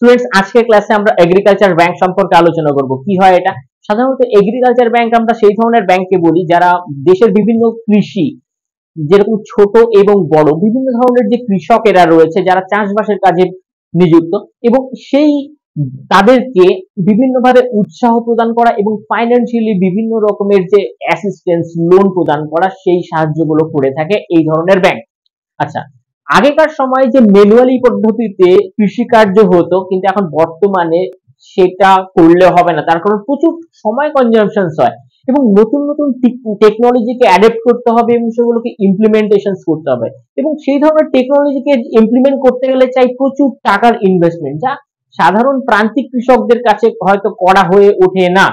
Students, আজকের ক্লাসে আমরা এগ্রিকালচার ব্যাংক সম্পর্কে আলোচনা করব। কি হয় এটা? সাধারণত এগ্রিকালচার ব্যাংক আমরা সেই ধরনের ব্যাংককে বলি যারা দেশের বিভিন্ন কৃষি, যেরকম ছোট এবং বড় বিভিন্ন ধরনের যে কৃষকেরা রয়েছে যারা চাষবাসের কাজে নিযুক্ত, এবং সেই তাদেরকে বিভিন্নভাবে উৎসাহ প্রদান করা এবং ফাইন্যান্সিয়ালি বিভিন্ন রকমের যে অ্যাসিস্ট্যান্স, লোন প্রদান করা, সেই সাহায্যগুলো করে থাকে এই ধরনের ব্যাংক। আচ্ছা, আগেকার সময়ে যে ম্যানুয়ালি পদ্ধতিতে কৃষিকার্য হতো, কিন্তু এখন বর্তমানে সেটা করলে হবে না, তার কারণ প্রচুর সময় কনজাম্পশন হয় এবং নতুন নতুন টেকনোলজিকে অ্যাডাপ্ট করতে হবে এবং সেগুলোকে ইমপ্লিমেন্টেশন করতে হবে, এবং সেই ধরনের টেকনোলজিকে ইমপ্লিমেন্ট করতে গেলে চাই প্রচুর টাকার ইনভেস্টমেন্ট, যা সাধারণ প্রান্তিক কৃষকদের কাছে হয়তো করা হয়ে ওঠে না।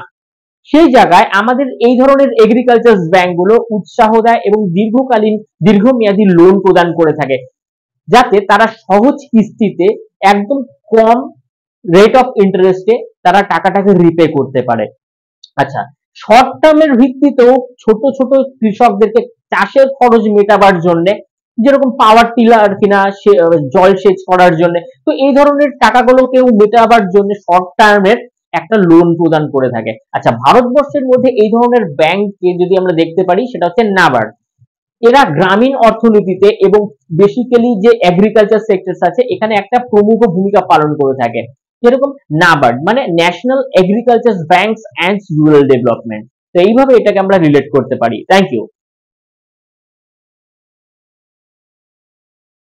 সেই জায়গায় আমাদের এই ধরনের এগ্রিকালচার ব্যাংকগুলো উৎসাহ দেয় এবং দীর্ঘমেয়াদী লোন প্রদান করে থাকে, যাতে তারা সহজ কিস্তিতে একদম কম রেট অফ ইন্টারেস্টে তারা টাকাটাকে রিপে করতে পারে। আচ্ছা, শর্ট টার্মের ভিত্তিতেও ছোট ছোট কৃষকদেরকে চাষের খরচ মেটাবার জন্য, যেরকম পাওয়ার টিলার কিনা, জল সেচ করার জন্য, তো এই ধরনের টাকাগুলোকেও মেটাবার জন্য শর্ট টার্মের একটা লোন প্রদান করে থাকে। আচ্ছা, ভারতবর্ষের মধ্যে এই ধরনের ব্যাংককে যদি আমরা দেখতে পারি, সেটা হচ্ছে নাবার্ড। এরা গ্রামীণ অর্থনীতিতে এবং বেসিক্যালি যে এগ্রিকালচার সেক্টরস আছে এখানে একটা প্রমুখ ভূমিকা পালন করে থাকে। যেরকম নাবার্ড মানে national agriculture banks and rural development. তো এইভাবে এটাকে আমরা রিলেট করতে পারি। Thank you.